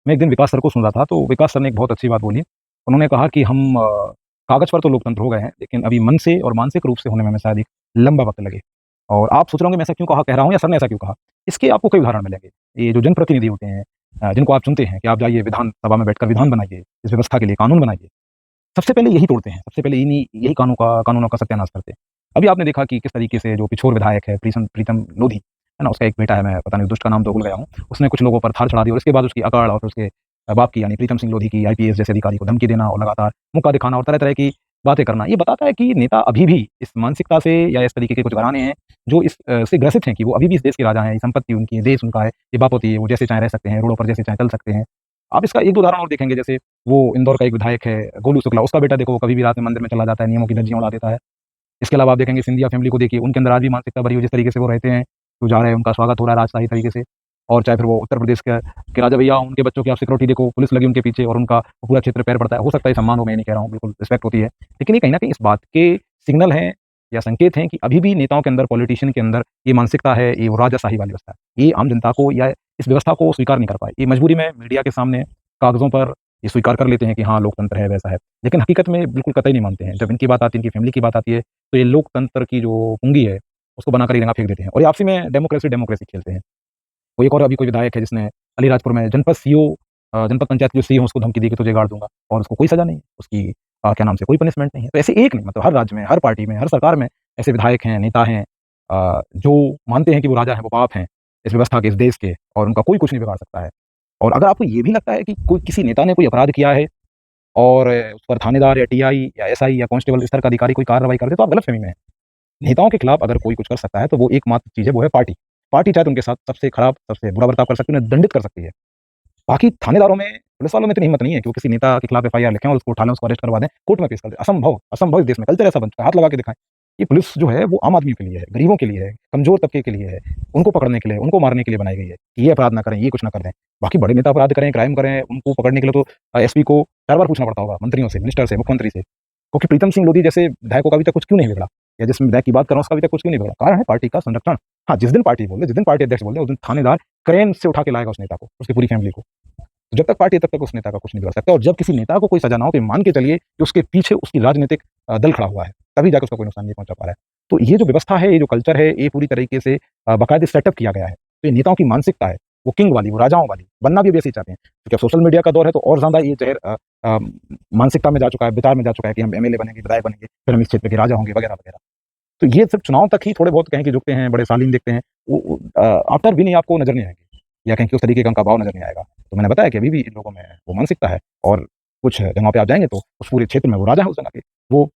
मैं एक दिन विकास सर को सुन रहा था, तो विकास सर ने एक बहुत अच्छी बात बोली। उन्होंने कहा कि हम कागज़ पर तो लोकतंत्र हो गए हैं, लेकिन अभी मन से और मानसिक रूप से होने में हमें शायद एक लंबा वक़्त लगे। और आप सोच रहे होंगे मैं ऐसा क्यों कह रहा हूँ या सर ने ऐसा क्यों कहा? इसके आपको कई उदाहरण मिलेंगे। ये जो जनप्रतिनिधि होते हैं जिनको आप चुनते हैं कि आप जाइए विधान सभा में बैठकर विधान बनाइए, इस व्यवस्था के लिए कानून बनाइए। सबसे पहले यही तोड़ते हैं, सबसे पहले इन्हीं यही कानूनों का सत्यानाश करते हैं। अभी आपने देखा कि किस तरीके से जो पिछोर विधायक है प्रीतम प्रीतम लोधी, है ना? उसका एक बेटा है, मैं पता नहीं उस दुष्ट का नाम तो भूल गया हूँ। उसने कुछ लोगों पर थाल चढ़ा दी और इसके बाद उसकी अकड़ और उसके बाप की यानी प्रीतम सिंह लोधी की आईपीएस जैसे अधिकारी को धमकी देना और लगातार मुक्का दिखाना और तरह-तरह की बातें करना। ये बताता है कि नेता अभी भी इस मानसिकता से या इस तरीके के कुछ घराने हैं जो इस से ग्रसित हैं कि वो अभी भी इस देश के राजा हैं, ये संपत्ति उनकी है, देश उनका है, ये बात होती है, वो जैसे चाहे रह सकते हैं, रोडों पर जैसे चाहे चल सकते हैं। आप इसका 1-2 उदाहरण और देखेंगे, जैसे वो इंदौर का एक विधायक है गोलू शुक्ला, उसका बेटा देखो वो कभी भी रात में मंदिर में चला जाता है, नियमों की धज्जियाँ उड़ा देता है। इसके अलावा आप देखेंगे सिंधिया फैमिली को देखिए, उनके अंदर आज भी मानसिकता भरी हुई है, जिस तरीके से वो रहते हैं, तो जा रहे हैं, उनका स्वागत हो रहा है राजशाही तरीके से। और चाहे फिर वो उत्तर प्रदेश के राजा भैया हों, उनके बच्चों की आप सिक्योरिटी देखो, पुलिस लगी उनके पीछे और उनका पूरा क्षेत्र पैर पड़ता है। हो सकता है सम्मान हो, मैं नहीं कह रहा हूँ, बिल्कुल रिस्पेक्ट होती है। लेकिन ये कहीं न कहीं इस बात के सिग्नल हैं या संकेत हैं कि अभी भी नेताओं के अंदर, पॉलिटिशियन के अंदर ये मानसिकता है, ये वो राजाशाही वाली व्यवस्था है। ये आम जनता को या इस व्यवस्था को स्वीकार नहीं कर पाए। ये मजबूरी में मीडिया के सामने, कागज़ों पर ये स्वीकार कर लेते हैं कि हाँ, लोकतंत्र है, वैसा है। लेकिन हकीकत में बिल्कुल कतई नहीं मानते हैं। जब इनकी बात आती है, इनकी फैमिली की बात आती है, तो ये लोकतंत्र की जो पुंगी है, उसको बनाकर ये रंगा फेंक देते हैं और ये आपसी में डेमोक्रेसी डेमोक्रेसी खेलते हैं। कोई एक और अभी कोई विधायक है जिसने अलीराजपुर में जनपद सीओ जनपद पंचायत की जो सीईओ है उसको धमकी दी कि तुझे गाड़ दूँगा और उसको कोई सज़ा नहीं है। उसकी क्या नाम से कोई पनिशमेंट नहीं है। तो ऐसे एक नहीं, मतलब हर राज्य में, हर पार्टी में, हर सरकार में ऐसे विधायक हैं, नेता हैं जो मानते हैं कि वो राजा हैं, वो बाप हैं इस व्यवस्था के, इस देश के और उनका कोई कुछ नहीं बिगाड़ सकता है। और अगर आपको ये भी लगता है कि कोई किसी नेता ने कोई अपराध किया है और उस पर थानेदार या टीआई या एसआई या कांस्टेबल इस तरह का अधिकारी कोई कार्रवाई कर दे, तो आप गलतफ़हमी में हैं। नेताओं के खिलाफ अगर कोई कुछ कर सकता है, तो वो एकमात्र चीज़ है, वो है पार्टी। पार्टी चाहे तो उनके साथ सबसे खराब, सबसे बुरा बर्ताव कर सकती है, उन्हें दंडित कर सकती है। बाकी थानेदारों में, पुलिस वालों में इतनी हिम्मत नहीं है कि वो किसी नेता के खिलाफ एफआईआर लिखें और उसको उठा लें, उसको अरेस्ट करवा दें, कोर्ट में पेश कर दें। असंभव, असंभव इस देश में कल्चर ऐसा बन चुका है, हाथ लगा के दिखाएँ। ये पुलिस जो है वो आम आदमी के लिए है, गरीबों के लिए है, कमज़ोर तबके के लिए है, उनको पकड़ने के लिए, उनको मारने के लिए बनाई गई है कि ये अपराध ना करें, ये कुछ ना कर दें। बाकी बड़े नेता अपराध करें, क्राइम करें, उनको पकड़ने के लिए तो एसपी को 4 बार पूछना पड़ता होगा, मंत्रियों से, मिनिस्टर से, मुख्यमंत्री से। क्योंकि प्रीतम सिंह लोधी जैसे विधायकों का अभी तक कुछ क्यों नहीं बिगड़ा? या जिस विधायक की बात कर रहा हूँ उसका अभी तक कुछ क्यों नहीं बिगड़ा? कारण है पार्टी का संरक्षण। हाँ, जिस दिन पार्टी बोल दे, जिस दिन पार्टी अध्यक्ष बोल दे, उस दिन थानेदार क्रेन से उठा के लाएगा उस नेता को, उसकी पूरी फैमिली को। तो जब तक पार्टी है तब तक उस नेता का कुछ नहीं बिगड़ सकता और जब किसी नेता को कोई सज़ा ना हो तो ये मान के चलिए कि उसके पीछे उसकी राजनीतिक दल खड़ा हुआ है, तभी जाके उसका कोई नुकसान नहीं पहुँचा पा रहा है। तो ये जो व्यवस्था है, ये जो कल्चर है, ये पूरी तरीके से बाकायदे सेटअप किया गया है। तो ये नेताओं की मानसिकता है, वो किंग वाली, वो राजाओं वाली, बनना भी अब ऐसे ही चाहते हैं। क्योंकि अब सोशल मीडिया का दौर है तो और ज़्यादा ये ज़हर अ, मानसिकता में जा चुका है, विचार में जा चुका है कि हम एमएलए बनेंगे, विधायक बनेंगे, फिर हम इस क्षेत्र के राजा होंगे वगैरह-वगैरह। तो ये सिर्फ़ चुनाव तक ही थोड़े बहुत कहें कि झुकते हैं, बड़े सालीन दिखते हैं, आफ्टर विनिंग आपको नज़र नहीं आएँगे या कहें कि उस तरीके का उनका भाव नज़र नहीं आएगा। तो मैंने बताया कि अभी भी इन लोगों में वो मानसिकता है और कुछ जगहों पे आप जाएँगे तो उस पूरे क्षेत्र में वो राजा है उस जगह के। वो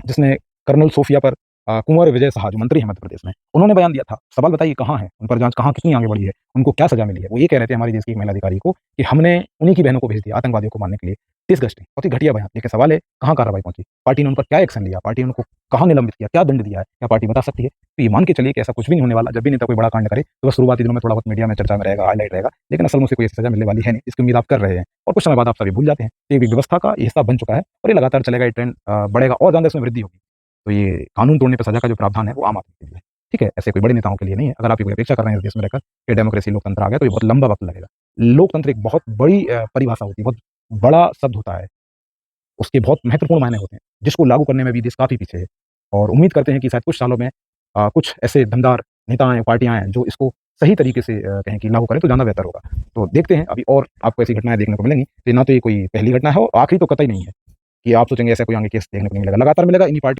जिसने कर्नल सोफिया पर कुंवर विजय शाह जो मंत्री हैं मध्य प्रदेश में, उन्होंने बयान दिया था। सवाल बताइए कहाँ है? उन पर जाँच कहाँ कितनी आगे बढ़ी है? उनको क्या सज़ा मिली है? वो ये कह रहे थे हमारी देश की एक महिला अधिकारी को कि हमने उन्हीं की बहनों को भेज दिया आतंकवादियों को मारने के लिए। 30 अगस्त में, बहुत ही घटिया बयान। लेकिन सवाल है कहाँ कार्रवाई पहुँची? पार्टी ने उन पर क्या एक्शन लिया? पार्टी ने उनको कहाँ निलंबित किया? क्या दंड दिया है? क्या पार्टी बता सकती है? तो ये मान के चलिए कि ऐसा कुछ भी नहीं होने वाला। जब भी नेता कोई बड़ा कांड करे, तो बस शुरुआती दिनों में थोड़ा बहुत मीडिया में चर्चा में रहेगा, हाइलाइट रहेगा, लेकिन असल में उसे कोई ऐसी सज़ा मिलने वाली है नहीं, जिसकी उम्मीद आप कर रहे हैं और कुछ समय बाद आप सभी भूल जाते हैं। तो ये भी व्यवस्था का ये हिस्सा बन चुका है और ये लगातार चलेगा, ये ट्रेंड बढ़ेगा और ज़्यादा इसमें वृद्धि होगी। तो ये कानून तोड़ने पे सज़ा का जो प्रावधान है, वो आम आदमी के लिए है। ठीक है? ऐसे कोई बड़े नेताओं के लिए नहीं है। अगर आप ये कोई अपेक्षा कर रहे हैं इस देश में रहकर कि डेमोक्रेसी, लोकतंत्र आ गया, तो ये बहुत लंबा वक़्त लगेगा। लोकतंत्र एक बहुत बड़ी परिभाषा होती है, बहुत बड़ा शब्द होता है। उसके बहुत महत्वपूर्ण मायने होते हैं, जिसको लागू करने में भी देश काफ़ी पीछे है और उम्मीद करते हैं कि शायद कुछ सालों में कुछ ऐसे दमदार नेता आएँ, पार्टियाँ आएँ, जो इसको सही तरीके से कहें कि लागू करें तो ज़्यादा बेहतर होगा। तो देखते हैं अभी और आपको ऐसी घटनाएँ देखने को मिलेंगी। ये ना तो ये कोई पहली घटना है और आखिरी तो कतई नहीं है कि आप सोचेंगे ऐसा कोई आगे केस देखने को नहीं मिलेगा। लगातार मिलेगा इन्हीं पार्टी